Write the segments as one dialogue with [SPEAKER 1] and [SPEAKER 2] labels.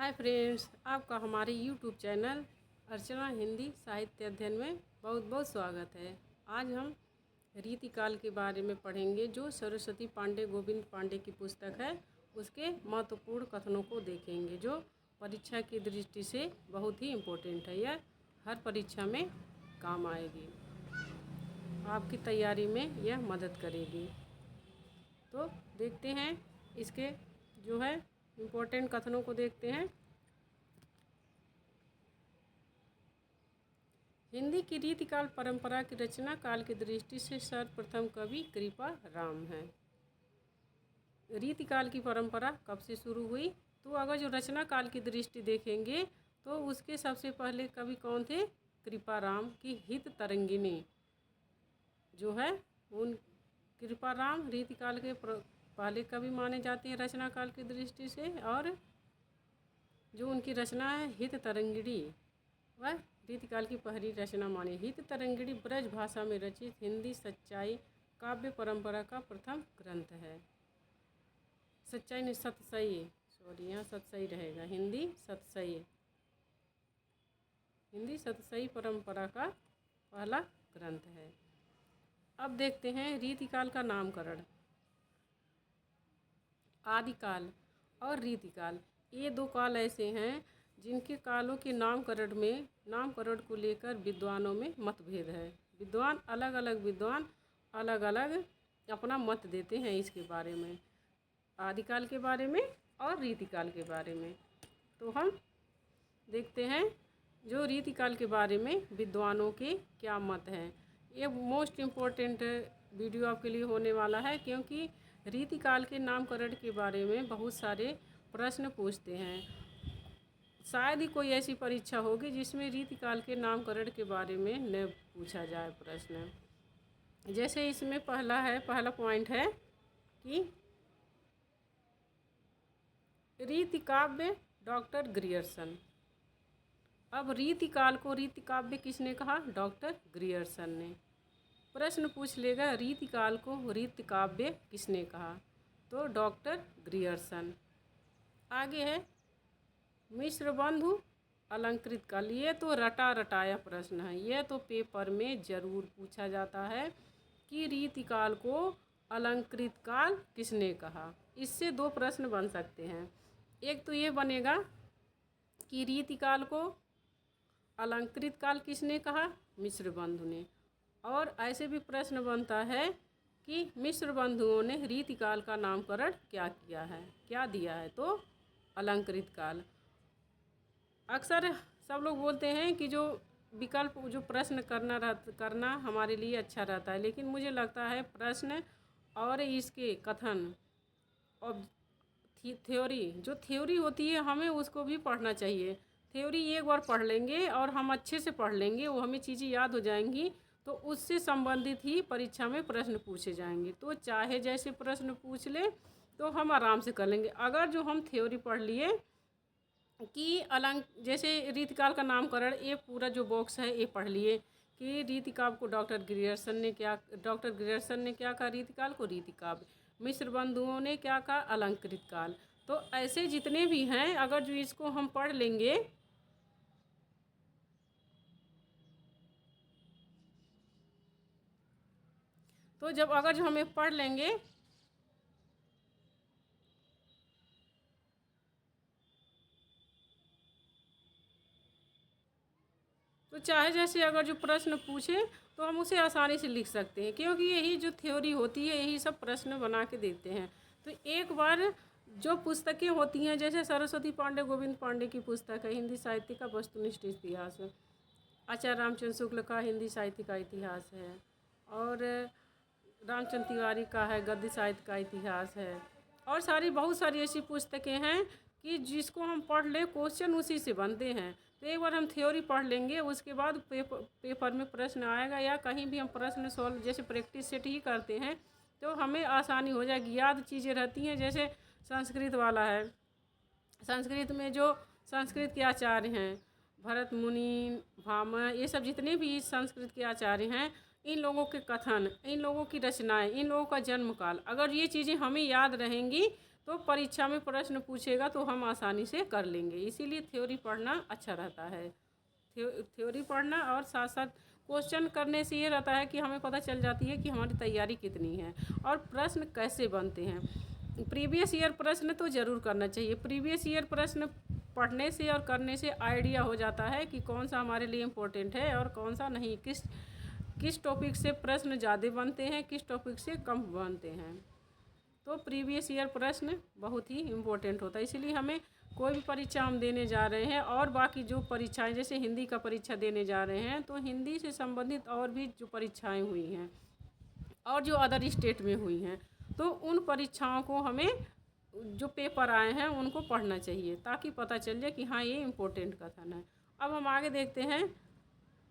[SPEAKER 1] Hi friends, आपका हमारे YouTube channel अर्चना हिंदी साहित्य अध्ययन में बहुत बहुत स्वागत है। आज हम रीतिकाल के बारे में पढ़ेंगे, जो सरस्वती पांडे गोविंद पांडे की पुस्तक है। उसके महत्वपूर्ण कथनों को देखेंगे, जो परीक्षा की दृष्टि से बहुत ही इम्पोर्टेंट है। यह हर परीक्षा में काम आएगी, आपकी तैयारी में यह मदद करेगी। तो देखते हैं इसके जो है इम्पोर्टेंट कथनों को देखते हैं। हिंदी की रीतिकाल परंपरा की रचना काल की दृष्टि से सर्वप्रथम कवि कृपा राम है। रीतिकाल की परंपरा कब से शुरू हुई? तो अगर जो रचना काल की दृष्टि देखेंगे तो उसके सबसे पहले कवि कौन थे? कृपा राम की हित तरंगिणी जो है, उन कृपा राम रीतिकाल के पहले कवि माने जाते हैं रचना काल की दृष्टि से। और जो उनकी रचना है हित तरंगिणी, वह रीतिकाल की पहली रचना मानी। हित तरंगिणी ब्रज भाषा में रचित हिंदी सच्चाई काव्य परंपरा का प्रथम ग्रंथ है। सच्चाई ने सतसई, सॉरी यहाँ सतसई रहेगा, हिंदी सतसई परंपरा का पहला ग्रंथ है। अब देखते हैं रीतिकाल का नामकरण। आदिकाल और रीतिकाल, ये दो काल ऐसे हैं जिनके कालों के नामकरण को लेकर विद्वानों में मतभेद है। विद्वान अलग अलग अपना मत देते हैं इसके बारे में, आदिकाल के बारे में और रीतिकाल के बारे में। तो हम देखते हैं जो रीतिकाल के बारे में विद्वानों के क्या मत हैं। ये मोस्ट इम्पोर्टेंट वीडियो आपके लिए होने वाला है, क्योंकि रीतिकाल के नामकरण के बारे में बहुत सारे प्रश्न पूछते हैं। शायद ही कोई ऐसी परीक्षा होगी जिसमें रीतिकाल के नामकरण के बारे में न पूछा जाए प्रश्न। जैसे इसमें पहला पॉइंट है कि रीतिकाव्य डॉक्टर ग्रियर्सन। अब रीतिकाल को रीतिकाव्य किसने कहा? डॉक्टर ग्रियर्सन ने। प्रश्न पूछ लेगा रीतिकाल को रीतिकाव्य किसने कहा? तो डॉक्टर ग्रियर्सन। आगे है मिश्र बंधु अलंकृत काल। ये तो रटाया प्रश्न है, ये तो पेपर में ज़रूर पूछा जाता है कि रीतिकाल को अलंकृत काल किसने कहा। इससे दो प्रश्न बन सकते हैं। एक तो ये बनेगा कि रीतिकाल को अलंकृत काल किसने कहा? मिश्र बंधु ने। और ऐसे भी प्रश्न बनता है कि मिश्र बंधुओं ने रीतिकाल का नामकरण क्या किया है, क्या दिया है? तो अलंकृत काल। अक्सर सब लोग बोलते हैं कि जो विकल्प जो प्रश्न करना हमारे लिए अच्छा रहता है, लेकिन मुझे लगता है प्रश्न और इसके कथन और थ्योरी होती है, हमें उसको भी पढ़ना चाहिए। थ्योरी एक बार पढ़ लेंगे और हम अच्छे से पढ़ लेंगे, वो हमें चीज़ें याद हो जाएंगी, तो उससे संबंधित ही परीक्षा में प्रश्न पूछे जाएंगे। तो चाहे जैसे प्रश्न पूछ ले तो हम आराम से कर लेंगे। अगर जो हम थ्योरी पढ़ लिए कि जैसे रीतिकाल का नामकरण, ये पूरा जो बॉक्स है ये पढ़ लिए कि रीतिकाल को डॉक्टर ग्रियर्सन ने क्या कहा? रीतिकाल को रीतिकाव्य। मिश्र बंधुओं ने क्या कहा? अलंकृत काल। तो ऐसे जितने भी हैं, अगर जो इसको हम पढ़ लेंगे तो अगर जो हमें पढ़ लेंगे तो चाहे जैसे अगर जो प्रश्न पूछे तो हम उसे आसानी से लिख सकते हैं, क्योंकि यही जो थ्योरी होती है यही सब प्रश्न बना के देते हैं। तो एक बार जो पुस्तकें होती हैं, जैसे सरस्वती पांडे गोविंद पांडे की पुस्तक है हिंदी साहित्य का वस्तुनिष्ठ इतिहास, आचार्य रामचंद्र शुक्ल का हिंदी साहित्य का इतिहास है, और रामचंद्र तिवारी का है गद्य साहित्य का इतिहास है, और बहुत सारी ऐसी पुस्तकें हैं कि जिसको हम पढ़ लें क्वेश्चन उसी से बनते हैं। तो एक बार हम थ्योरी पढ़ लेंगे, उसके बाद पेपर में प्रश्न आएगा, या कहीं भी हम प्रश्न सॉल्व जैसे प्रैक्टिस सेट ही करते हैं तो हमें आसानी हो जाएगी, याद चीज़ें रहती हैं। जैसे संस्कृत वाला है, संस्कृत में जो संस्कृत के आचार्य हैं भरत मुनि, भामह, ये सब जितने भी संस्कृत के आचार्य हैं, इन लोगों के कथन, इन लोगों की रचनाएं, इन लोगों का जन्म काल, अगर ये चीज़ें हमें याद रहेंगी तो परीक्षा में प्रश्न पूछेगा तो हम आसानी से कर लेंगे। इसीलिए थ्योरी पढ़ना अच्छा रहता है। थ्योरी पढ़ना और साथ साथ क्वेश्चन करने से ये रहता है कि हमें पता चल जाती है कि हमारी तैयारी कितनी है और प्रश्न कैसे बनते हैं। प्रीवियस ईयर प्रश्न तो ज़रूर करना चाहिए। प्रीवियस ईयर प्रश्न पढ़ने से और करने से आइडिया हो जाता है कि कौन सा हमारे लिए इम्पोर्टेंट है और कौन सा नहीं, किस टॉपिक से प्रश्न ज़्यादा बनते हैं, किस टॉपिक से कम बनते हैं। तो प्रीवियस ईयर प्रश्न बहुत ही इम्पोर्टेंट होता है। इसीलिए हमें कोई भी परीक्षा हम देने जा रहे हैं और बाकी जो परीक्षाएं, जैसे हिंदी का परीक्षा देने जा रहे हैं तो हिंदी से संबंधित और भी जो परीक्षाएं हुई हैं और जो अदर स्टेट में हुई हैं, तो उन परीक्षाओं को हमें जो पेपर आए हैं उनको पढ़ना चाहिए ताकि पता चल जाए कि हाँ ये इम्पोर्टेंट कथन है। अब हम आगे देखते हैं।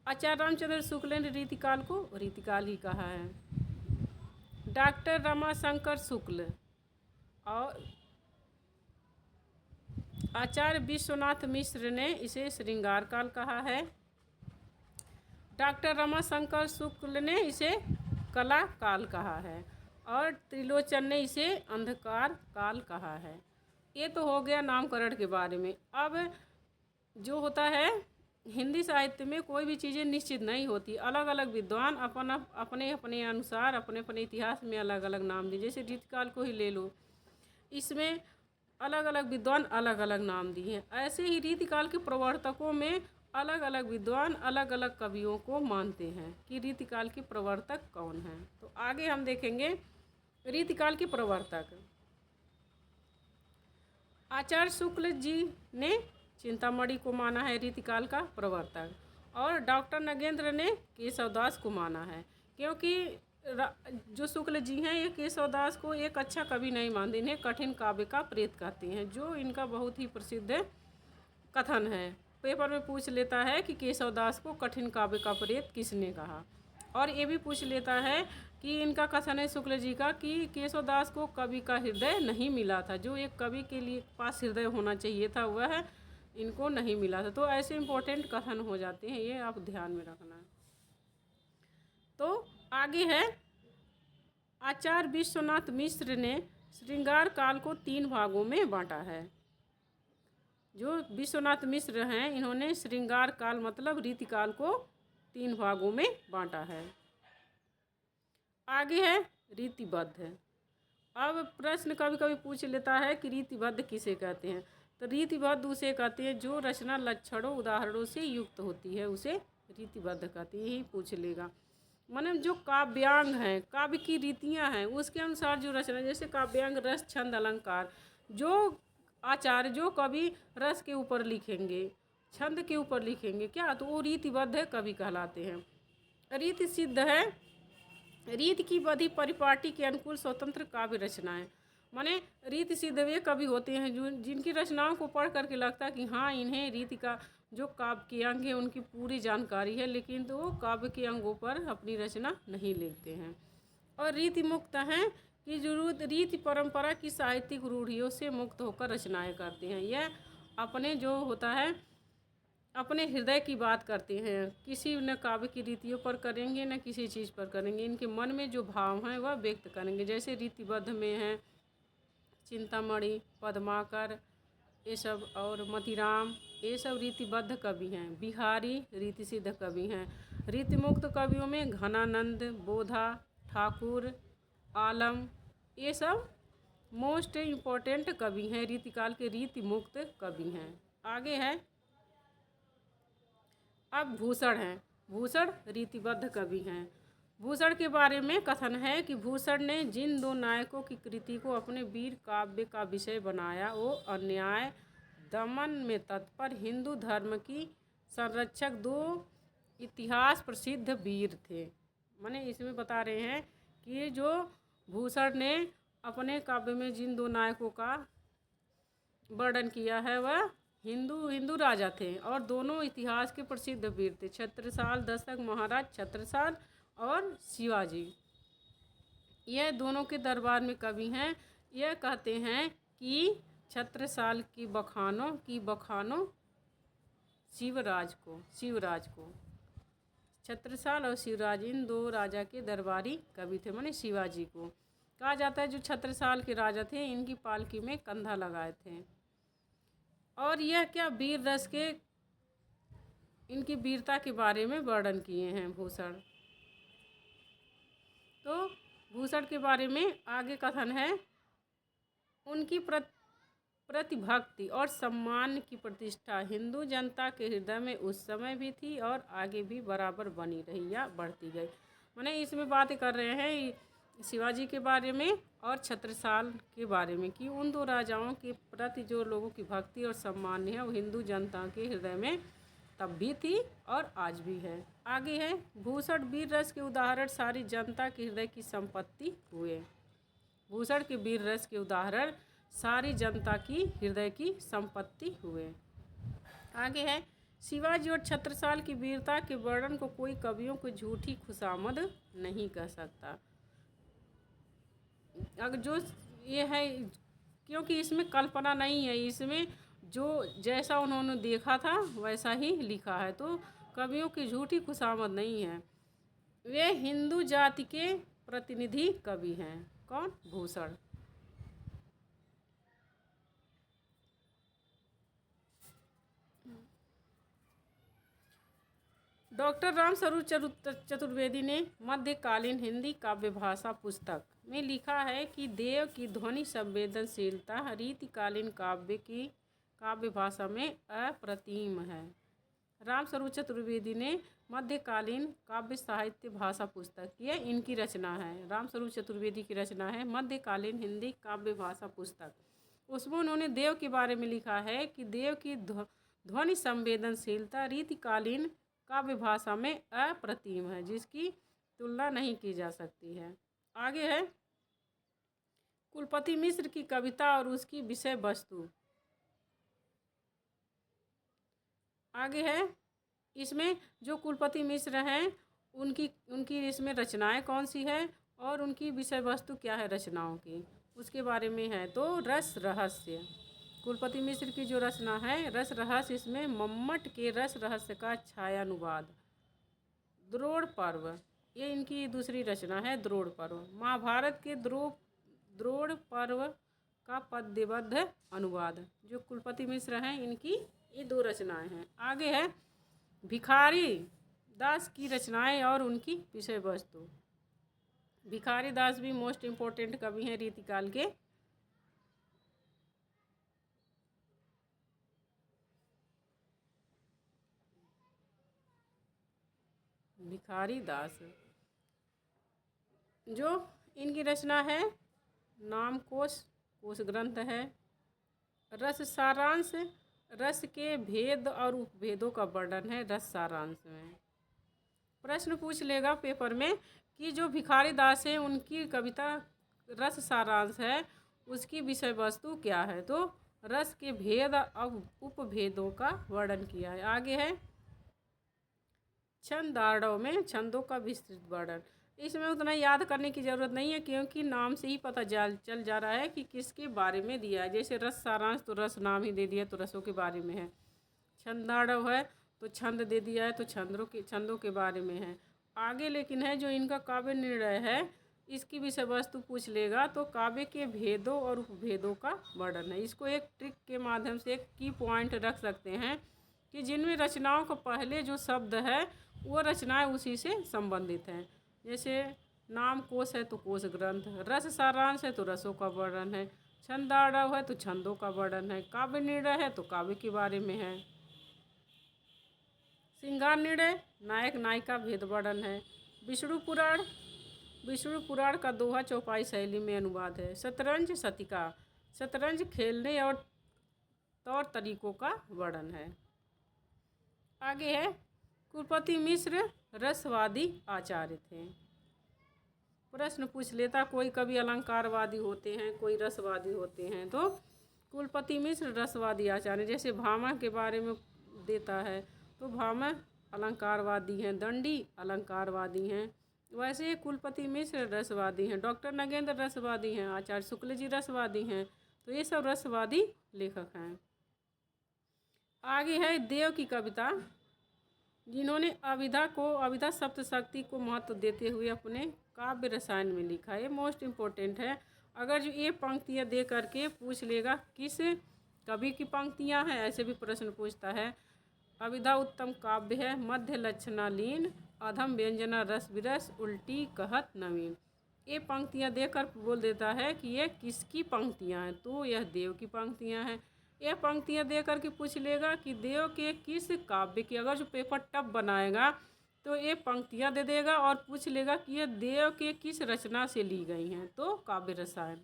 [SPEAKER 1] आचार्य रामचंद्र शुक्ल ने रीतिकाल को रीतिकाल ही कहा है। डॉक्टर रमाशंकर शुक्ल और आचार्य विश्वनाथ मिश्र ने इसे श्रृंगार काल कहा है। डॉक्टर रमाशंकर शुक्ल ने इसे कला काल कहा है और त्रिलोचन ने इसे अंधकार काल कहा है। ये तो हो गया नामकरण के बारे में। अब जो होता है हिंदी साहित्य में कोई भी चीज़ें निश्चित नहीं होती। अलग अलग विद्वान अपने अपने अनुसार अपने अपने इतिहास में अलग अलग नाम दिए। जैसे रीतिकाल को ही ले लो, इसमें अलग अलग विद्वान अलग अलग नाम दिए हैं। ऐसे ही रीतिकाल के प्रवर्तकों में अलग अलग विद्वान अलग अलग कवियों को मानते हैं कि रीतिकाल के प्रवर्तक कौन हैं। तो आगे हम देखेंगे रीतिकाल के प्रवर्तक। आचार्य शुक्ल जी ने चिंतामणि को माना है रीतिकाल का प्रवर्तक और डॉक्टर नगेंद्र ने केशवदास को माना है, क्योंकि जो शुक्ल जी हैं ये केशवदास को एक अच्छा कवि नहीं मानते, इन्हें कठिन काव्य का प्रेत कहते हैं, जो इनका बहुत ही प्रसिद्ध कथन है। पेपर में पूछ लेता है कि केशवदास को कठिन काव्य का प्रेत किसने कहा, और ये भी पूछ लेता है कि इनका कथन है शुक्ल जी का कि केशवदास को कवि का हृदय नहीं मिला था। जो एक कवि के लिए पास हृदय होना चाहिए था वह इनको नहीं मिला था। तो ऐसे इम्पोर्टेंट कथन हो जाते हैं, ये आप ध्यान में रखना। तो आगे है आचार्य विश्वनाथ मिश्र ने श्रृंगार काल को 3 भागों में बांटा है। जो विश्वनाथ मिश्र हैं इन्होंने श्रृंगार काल मतलब रीतिकाल को 3 भागों में बांटा है। आगे है रीतिबद्ध। अब प्रश्न कभी कभी पूछ लेता है कि रीतिबद्ध किसे कहते हैं। तो रीतिबद्ध उसे कहते हैं जो रचना लक्षणों उदाहरणों से युक्त होती है, उसे रीतिबद्ध कहते हैं। यही पूछ लेगा। मतलब जो काव्यांग हैं, काव्य की रीतियां हैं, उसके अनुसार जो रचना, जैसे काव्यांग रस छंद अलंकार, जो आचार्य जो कवि रस के ऊपर लिखेंगे, छंद के ऊपर लिखेंगे क्या, तो वो रीतिबद्ध कवि कहलाते हैं। रीति सिद्ध है, रीति की बधी परिपाटी के अनुकूल स्वतंत्र काव्य रचनाएं। माने रीति सिद्ध वे कवि होते हैं जो जिनकी रचनाओं को पढ़ करके लगता है कि हाँ इन्हें रीति का जो काव्य के अंग है उनकी पूरी जानकारी है, लेकिन तो वो काव्य के अंगों पर अपनी रचना नहीं लिखते हैं। और रीति मुक्त हैं कि जो रीति परंपरा की साहित्यिक रूढ़ियों से मुक्त होकर रचनाएं करते हैं। यह अपने जो होता है अपने हृदय की बात करते हैं, किसी न काव्य की रीतियों पर करेंगे न किसी चीज़ पर करेंगे, इनके मन में जो भाव हैं वह व्यक्त करेंगे। जैसे रीतिबद्ध में हैं चिंतामणि, पद्माकर, ये सब, और मतिराम, ये सब रीतिबद्ध कवि हैं। बिहारी रीति सिद्ध कवि हैं। रीतिमुक्त कवियों में घनानंद, बोधा, ठाकुर, आलम, ये सब मोस्ट इम्पोर्टेंट कवि हैं, रीतिकाल के रीतिमुक्त कवि हैं। आगे है अब भूषण हैं। भूषण रीतिबद्ध कवि हैं। भूषण के बारे में कथन है कि भूषण ने जिन 2 नायकों की कृति को अपने वीर काव्य का विषय बनाया वो अन्याय दमन में तत्पर हिंदू धर्म की संरक्षक 2 इतिहास प्रसिद्ध वीर थे। माने इसमें बता रहे हैं कि जो भूषण ने अपने काव्य में जिन 2 नायकों का वर्णन किया है वह हिंदू राजा थे और दोनों इतिहास के प्रसिद्ध वीर थे। छत्रसाल दशक महाराज छत्रसाल और शिवाजी, यह दोनों के दरबार में कवि हैं। यह कहते हैं कि छत्रसाल की बखानो शिवराज को छत्रसाल और शिवराज इन 2 राजा के दरबारी कवि थे, माने शिवाजी को। कहा जाता है जो छत्रसाल के राजा थे इनकी पालकी में कंधा लगाए थे। और यह क्या वीर रस के इनकी वीरता के बारे में वर्णन किए हैं भूषण। तो भूषण के बारे में आगे कथन है, उनकी प्रतिभक्ति और सम्मान की प्रतिष्ठा हिंदू जनता के हृदय में उस समय भी थी और आगे भी बराबर बनी रही या बढ़ती गई। माने इसमें बातें कर रहे हैं शिवाजी के बारे में और छत्रसाल के बारे में कि उन दो राजाओं के प्रति जो लोगों की भक्ति और सम्मान है वो हिंदू जनता के हृदय में तब भी थी और आज भी है। आगे है, भूषण वीर रस के उदाहरण सारी जनता के हृदय की संपत्ति हुए। भूषण के वीर रस के उदाहरण सारी जनता की हृदय की संपत्ति हुए। आगे है, शिवाजी और छत्रसाल की वीरता के वर्णन को कोई कवियों को झूठी खुशामद नहीं कह सकता। अगर जो ये है, क्योंकि इसमें कल्पना नहीं है, इसमें जो जैसा उन्होंने देखा था वैसा ही लिखा है, तो कवियों की झूठी खुशामद नहीं है। वे हिंदू जाति के प्रतिनिधि कवि हैं। कौन? भूषण। डॉक्टर रामस्वरूप चतुर्वेदी ने मध्यकालीन हिंदी काव्य भाषा पुस्तक में लिखा है कि देव की ध्वनि संवेदनशीलता रीतिकालीन काव्य भाषा में अप्रतिम है। रामस्वरूप चतुर्वेदी ने मध्यकालीन काव्य साहित्य भाषा पुस्तक, ये इनकी रचना है। रामस्वरूप चतुर्वेदी की रचना है मध्यकालीन हिंदी काव्य भाषा पुस्तक। उसमें उन्होंने देव के बारे में लिखा है कि देव की ध्वनि संवेदनशीलता रीतिकालीन काव्य भाषा में अप्रतिम है, जिसकी तुलना नहीं की जा सकती है। आगे है, कुलपति मिश्र की कविता और उसकी विषय वस्तु। आगे है, इसमें जो कुलपति मिश्र हैं उनकी इसमें रचनाएं कौन सी है और उनकी विषय वस्तु क्या है रचनाओं की, उसके बारे में है। तो रस रहस्य, कुलपति मिश्र की जो रचना है रस रहस्य, इसमें मम्मट के रस रहस्य का छायानुवाद। द्रोण पर्व, ये इनकी दूसरी रचना है द्रोण पर्व। महाभारत के द्रोण पर्व का पद्यबद्ध अनुवाद, जो कुलपति मिश्र हैं इनकी ये दो रचनाएं हैं। आगे है, भिखारी दास की रचनाएं और उनकी विषय वस्तु। भिखारी दास भी मोस्ट इम्पोर्टेंट कवि हैं रीतिकाल के। भिखारी दास जो इनकी रचना है नामकोश ग्रंथ है। रस सारांश, रस के भेद और उपभेदों का वर्णन है रस सारांश में। प्रश्न पूछ लेगा पेपर में कि जो भिखारी दास है उनकी कविता रस सारांश है, उसकी विषय वस्तु क्या है, तो रस के भेद और उपभेदों का वर्णन किया है। आगे है, छंदाड़व में छंदों का विस्तृत वर्णन। इसमें उतना याद करने की ज़रूरत नहीं है, क्योंकि नाम से ही पता चल जा रहा है कि किसके बारे में दिया है। जैसे रस सारांश, तो रस नाम ही दे दिया, तो रसों के बारे में है। छंदाड़व है तो छंद दे दिया है, तो छंदों के बारे में है। आगे लेकिन है जो इनका काव्य निर्णय है, इसकी विषय वस्तु पूछ लेगा तो काव्य के भेदों और उपभेदों का वर्णन है। इसको एक ट्रिक के माध्यम से एक की पॉइंट रख सकते हैं कि जिनमें रचनाओं का पहले जो शब्द है वो रचनाएं उसी से संबंधित हैं। जैसे नाम कोश है तो कोश ग्रंथ, रस सारांश है तो रसों का वर्णन है, छंदाड़व है तो छंदों का वर्णन है, काव्य निर्णय है तो काव्य के बारे में है, श्रृंगार निर्णय नायक नायिका भेद वर्णन है, विष्णु पुराण का दोहा चौपाई शैली में अनुवाद है, शतरंज शतिका शतरंज खेलने और तौर तरीकों का वर्णन है। आगे है, कुलपति मिश्र रसवादी आचार्य थे। प्रश्न पूछ लेता, कोई कवि अलंकारवादी होते हैं, कोई रसवादी होते हैं, तो कुलपति मिश्र रसवादी आचार्य। जैसे भामा के बारे में देता है तो भामा अलंकारवादी हैं, दंडी अलंकारवादी हैं, वैसे कुलपति मिश्र रसवादी हैं, डॉक्टर नगेंद्र रसवादी हैं, आचार्य शुक्ल जी रसवादी हैं, तो ये सब रसवादी लेखक हैं। आगे है, देव की कविता जिन्होंने अभिधा सप्तशक्ति को महत्व देते हुए अपने काव्य रसायन में लिखा। ये मोस्ट इम्पोर्टेंट है। अगर जो ये पंक्तियाँ दे करके पूछ लेगा किस कवि की पंक्तियाँ हैं, ऐसे भी प्रश्न पूछता है। अभिधा उत्तम काव्य है, मध्य लक्षणालीन, अधम व्यंजना रस विरस, उल्टी कहत नवीन। ये पंक्तियाँ देकर बोल देता है कि ये किसकी पंक्तियाँ हैं, तो यह देव की पंक्तियाँ हैं। ये पंक्तियाँ दे करके पूछ लेगा कि देव के किस काव्य की। अगर जो पेपर टफ बनाएगा तो ये पंक्तियाँ दे देगा और पूछ लेगा कि ये देव के किस रचना से ली गई हैं, तो काव्य रसायन।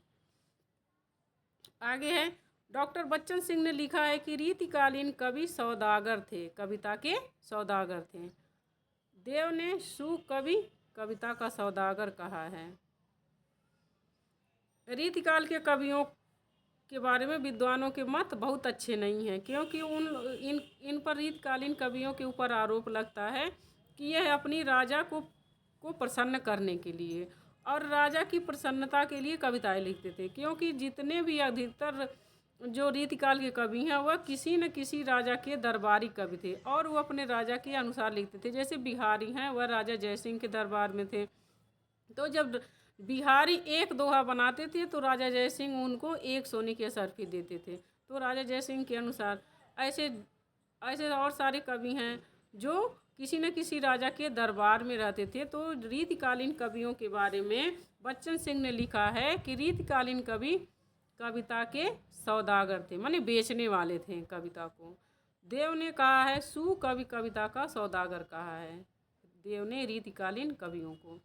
[SPEAKER 1] आगे है, डॉक्टर बच्चन सिंह ने लिखा है कि रीतिकालीन कवि सौदागर थे, कविता के सौदागर थे। देव ने सुकवि कविता का सौदागर कहा है। रीतिकाल के कवियों के बारे में विद्वानों के मत बहुत अच्छे नहीं हैं, क्योंकि इन पर रीतकालीन कवियों के ऊपर आरोप लगता है कि यह अपनी राजा को प्रसन्न करने के लिए और राजा की प्रसन्नता के लिए कविताएं लिखते थे। क्योंकि जितने भी अधिकतर जो रीतिकाल के कवि हैं वह किसी न किसी राजा के दरबारी कवि थे और वो अपने राजा के अनुसार लिखते थे। जैसे बिहारी हैं, वह राजा जयसिंह के दरबार में थे, तो जब बिहारी एक दोहा बनाते थे तो राजा जयसिंह उनको एक सोने की असरफी देते थे, तो राजा जयसिंह के अनुसार। ऐसे और सारे कवि हैं जो किसी न किसी राजा के दरबार में रहते थे। तो रीतिकालीन कवियों के बारे में बच्चन सिंह ने लिखा है कि रीतिकालीन कवि कविता के सौदागर थे, माने बेचने वाले थे कविता को। देव ने कहा है सुकवि कविता का सौदागर कहा है देव ने रीतिकालीन कवियों को।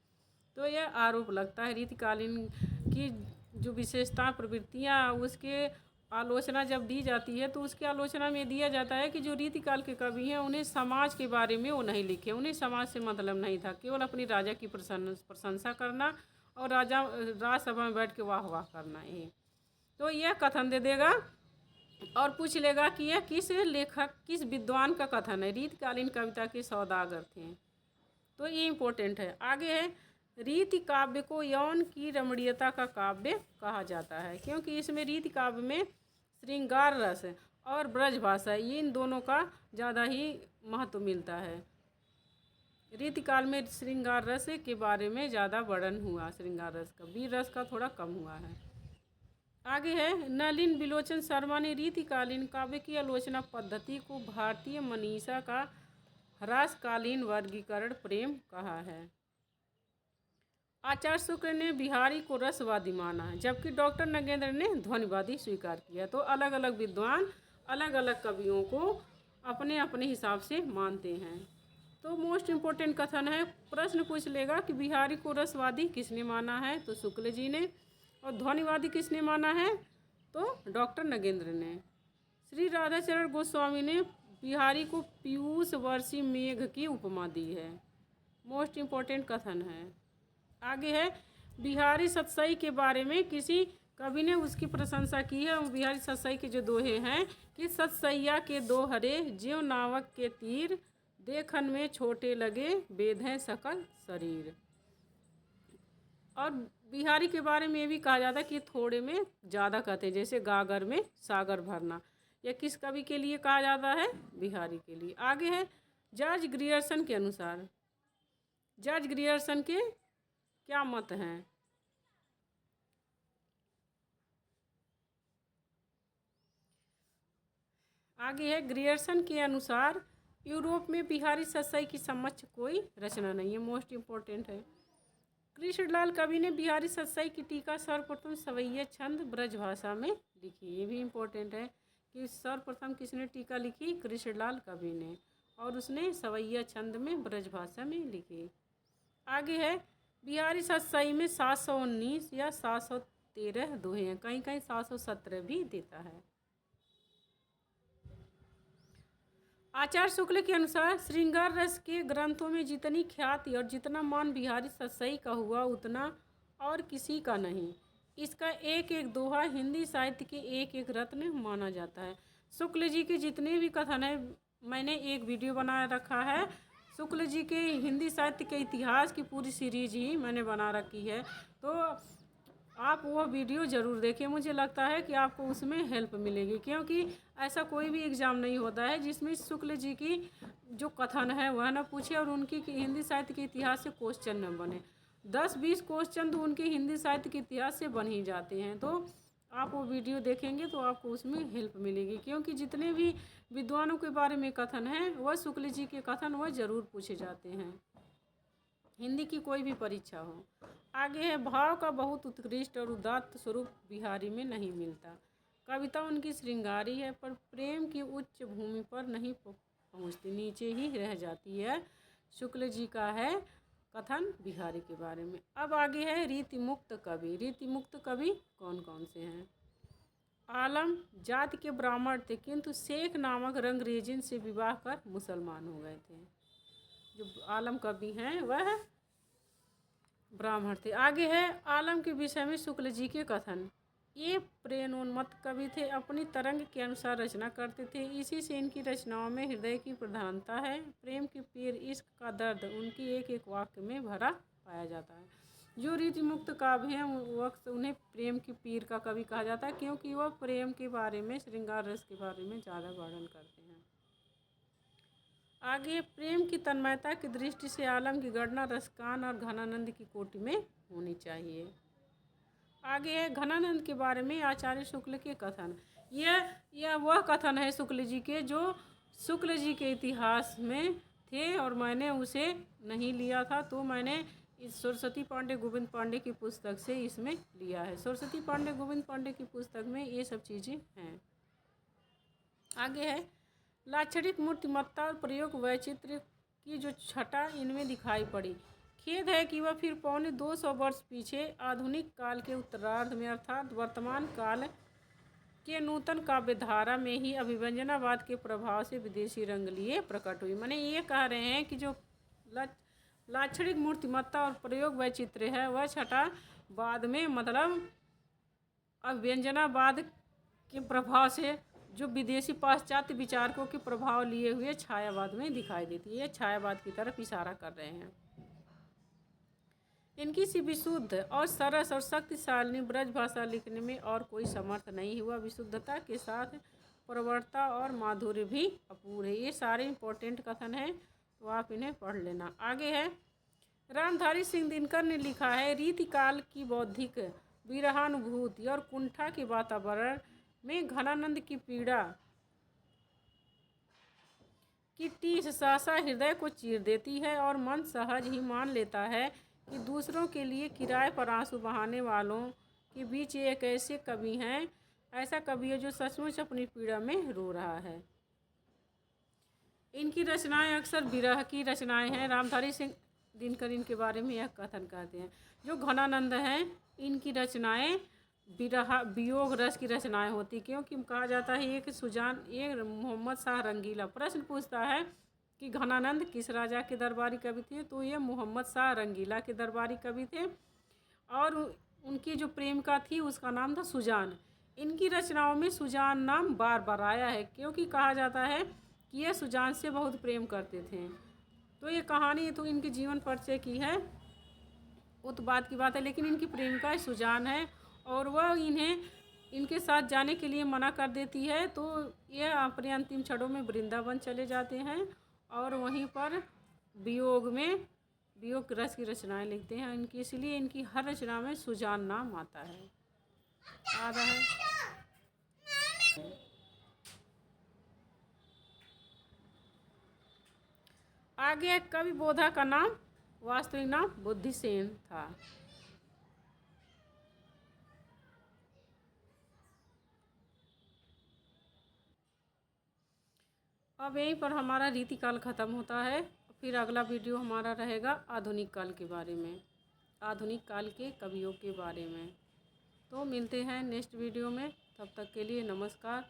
[SPEAKER 1] तो यह आरोप लगता है रीतिकालीन की जो विशेषता प्रवृत्तियाँ उसके आलोचना जब दी जाती है तो उसकी आलोचना में दिया जाता है कि जो रीतिकाल के कवि हैं उन्हें समाज के बारे में वो नहीं लिखे, उन्हें समाज से मतलब नहीं था, केवल अपनी राजा की प्रशंसा करना और राजसभा में बैठ के वाह वाह करना। ये तो यह कथन दे देगा और पूछ लेगा कि यह किस लेखक किस विद्वान का कथन है। रीतिकालीन कविता के सौदागर थे, तो ये इम्पोर्टेंट है। आगे है, रीति काव्य को यौन की रमणीयता का काव्य कहा जाता है, क्योंकि इसमें रीति काव्य में श्रृंगार रस और ब्रज भाषा इन दोनों का ज़्यादा ही महत्व मिलता है। रीतिकाल में श्रृंगार रस के बारे में ज़्यादा वर्णन हुआ, श्रृंगार रस का, वीर रस का थोड़ा कम हुआ है। आगे है, नलिन बिलोचन शर्मा ने रीतिकालीन काव्य की आलोचना पद्धति को भारतीय मनीषा का ह्रासकालीन वर्गीकरण प्रेम कहा है। आचार्य शुक्ल ने बिहारी को रसवादी माना, जबकि डॉक्टर नगेंद्र ने ध्वनिवादी स्वीकार किया। तो अलग अलग विद्वान अलग अलग कवियों को अपने अपने हिसाब से मानते हैं। तो मोस्ट इम्पोर्टेंट कथन है, प्रश्न पूछ लेगा कि बिहारी को रसवादी किसने माना है, तो शुक्ल जी ने, और ध्वनिवादी किसने माना है, तो डॉक्टर नगेंद्र ने। श्री राधाचरण गोस्वामी ने बिहारी को पीयूष वर्षी मेघ की उपमा दी है। मोस्ट इम्पोर्टेंट कथन है। आगे है, बिहारी सतसई के बारे में किसी कवि ने उसकी प्रशंसा की है। बिहारी सतसई के जो दोहे हैं कि सतसैया के दोहरे ज्यों नावक के तीर, देखन में छोटे लगे बेधें सकल शरीर। और बिहारी के बारे में ये भी कहा जाता है कि थोड़े में ज़्यादा कहते हैं, जैसे गागर में सागर भरना। यह किस कवि के लिए कहा जाता है, बिहारी के लिए। आगे है, जॉर्ज ग्रियर्सन के अनुसार, जॉर्ज ग्रियर्सन के क्या मत हैं। आगे है, ग्रियर्सन के अनुसार यूरोप में बिहारी सतसई की समक्ष कोई रचना नहीं है। मोस्ट इम्पोर्टेंट है। कृष्णलाल कवि ने बिहारी सतसई की टीका सर्वप्रथम सवैया छंद ब्रजभाषा में लिखी। ये भी इम्पोर्टेंट है कि सर्वप्रथम किसने टीका लिखी, कृष्णलाल कवि ने, और उसने सवैया छंद में ब्रजभाषा में लिखी। आगे है, बिहारी सतसई में 719 या 713 दोहे हैं, कहीं कहीं 717 भी देता है। आचार्य शुक्ल के अनुसार श्रृंगार रस के ग्रंथों में जितनी ख्याति और जितना मान बिहारी सतसई का हुआ उतना और किसी का नहीं। इसका एक एक दोहा हिंदी साहित्य के एक एक रत्न माना जाता है। शुक्ल जी के जितने भी कथन है, मैंने एक वीडियो बना रखा है, शुक्ल जी के हिंदी साहित्य के इतिहास की पूरी सीरीज ही मैंने बना रखी है। तो आप वो वीडियो ज़रूर देखें। मुझे लगता है कि आपको उसमें हेल्प मिलेगी, क्योंकि ऐसा कोई भी एग्ज़ाम नहीं होता है जिसमें शुक्ल जी की जो कथन है वह ना पूछे और उनकी हिंदी साहित्य के इतिहास से क्वेश्चन न बने। 10-20 क्वेश्चन तो उनके हिंदी साहित्य के इतिहास से बन ही जाते हैं। तो आप वो वीडियो देखेंगे तो आपको उसमें हेल्प मिलेगी, क्योंकि जितने भी विद्वानों के बारे में कथन हैं वह शुक्ल जी के कथन वह ज़रूर पूछे जाते हैं, हिंदी की कोई भी परीक्षा हो। आगे है, भाव का बहुत उत्कृष्ट और उदात्त स्वरूप बिहारी में नहीं मिलता। कविता उनकी श्रृंगारी है पर प्रेम की उच्च भूमि पर नहीं पहुँचती, नीचे ही रह जाती है। शुक्ल जी का है कथन बिहारी के बारे में। अब आगे है रीति मुक्त कवि। रीति मुक्त कवि कौन कौन से हैं? आलम जाति के ब्राह्मण थे, किंतु शेख नामक रंगरेजिन से विवाह कर मुसलमान हो गए थे। जो आलम कवि हैं वह ब्राह्मण थे। आगे है आलम के विषय में शुक्ल जी के कथन। ये प्रेमोन्मत्त कवि थे, अपनी तरंग के अनुसार रचना करते थे, इसी से इनकी रचनाओं में हृदय की प्रधानता है। प्रेम के पीर, इश्क का दर्द उनकी एक एक वाक्य में भरा पाया जाता है। जो रीति मुक्त काव्य हैं वक्त उन्हें प्रेम की पीर का कवि कहा जाता है, क्योंकि वह प्रेम के बारे में, श्रृंगार रस के बारे में ज़्यादा वर्णन करते हैं। आगे प्रेम की तन्मयता की दृष्टि से आलम की गणना रसकान और घनानंद की कोटि में होनी चाहिए। आगे है घनानंद के बारे में आचार्य शुक्ल के कथन। यह वह कथन है शुक्ल जी के जो शुक्ल जी के इतिहास में थे और मैंने उसे नहीं लिया था, तो मैंने इस सरस्वती पांडे गोविंद पांडे की पुस्तक से इसमें लिया है। सरस्वती पांडे गोविंद पांडे की पुस्तक में ये सब चीज़ें हैं। आगे है लाक्षणिक मूर्तिमत्ता और प्रयोग वैचित्र्य की जो छटा इनमें दिखाई पड़ी। खेद है कि वह फिर 250 वर्ष पीछे आधुनिक काल के उत्तरार्ध में अर्थात वर्तमान काल के नूतन काव्यधारा में ही अभिव्यंजनावाद के प्रभाव से विदेशी रंग लिए प्रकट हुई। माने ये कह रहे हैं कि जो लाक्षणिक मूर्तिमत्ता और प्रयोग वैचित्र्य है वह छटा बाद में, मतलब अभिव्यंजनावाद के प्रभाव से जो विदेशी पाश्चात्य विचारकों के प्रभाव लिए हुए छायावाद में दिखाई देती है। छायावाद की तरफ इशारा कर रहे हैं। इनकी सी विशुद्ध और सरस और शक्तिशाली ब्रज भाषा लिखने में और कोई समर्थ नहीं हुआ। विशुद्धता के साथ प्रवणता और माधुर्य भी अपूर्ण है। ये सारे इंपॉर्टेंट कथन हैं, तो आप इन्हें पढ़ लेना। आगे है रामधारी सिंह दिनकर ने लिखा है, रीतिकाल की बौद्धिक विरहानुभूति और कुंठा के वातावरण में घनानंद की पीड़ा की टीस सहसा हृदय को चीर देती है और मन सहज ही मान लेता है कि दूसरों के लिए किराए पर आंसू बहाने वालों के बीच एक ऐसे कवि हैं, ऐसा कवि है जो सचमुच अपनी पीड़ा में रो रहा है। इनकी रचनाएं अक्सर विरह की रचनाएं हैं। रामधारी सिंह दिनकर इनके बारे में यह कथन करते हैं, जो घनानंद हैं इनकी रचनाएं विरह वियोग रस की रचनाएं होती, क्योंकि कहा जाता है एक सुजान एक मोहम्मद शाह रंगीला प्रश्न पूछता है कि घनानंद किस राजा के दरबारी कवि थे, तो ये मोहम्मद शाह रंगीला के दरबारी कवि थे और उनकी जो प्रेमिका थी उसका नाम था सुजान। इनकी रचनाओं में सुजान नाम बार बार आया है, क्योंकि कहा जाता है कि ये सुजान से बहुत प्रेम करते थे। तो ये कहानी तो इनके जीवन परिचय की है, वो तो बात की बात है, लेकिन इनकी प्रेमिका सुजान है और वह इन्हें इनके साथ जाने के लिए मना कर देती है। तो ये अपने अंतिम क्षणों में वृंदावन चले जाते हैं और वहीं पर वियोग रस की रचनाएं लिखते हैं इनकी, इसलिए इनकी हर रचना में सुजान नाम आता है। आधा है आगे कवि बोधा का नाम वास्तविक नाम बुद्धिसेन था। अब यहीं पर हमारा रीतिकाल ख़त्म होता है। फिर अगला वीडियो हमारा रहेगा आधुनिक काल के बारे में, आधुनिक काल के कवियों के बारे में। तो मिलते हैं नेक्स्ट वीडियो में, तब तक के लिए नमस्कार।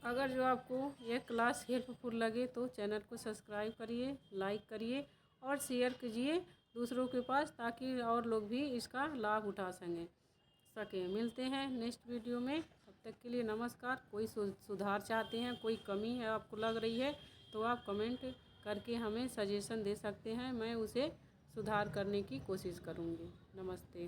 [SPEAKER 1] अगर जो आपको यह क्लास हेल्पफुल लगे तो चैनल को सब्सक्राइब करिए, लाइक करिए और शेयर कीजिए दूसरों के पास, ताकि और लोग भी इसका लाभ उठा सकें। मिलते हैं नेक्स्ट वीडियो में, तब तक के लिए नमस्कार। कोई सुधार चाहते हैं, कोई कमी है आपको लग रही है, तो आप कमेंट करके हमें सजेशन दे सकते हैं, मैं उसे सुधार करने की कोशिश करूँगी। नमस्ते।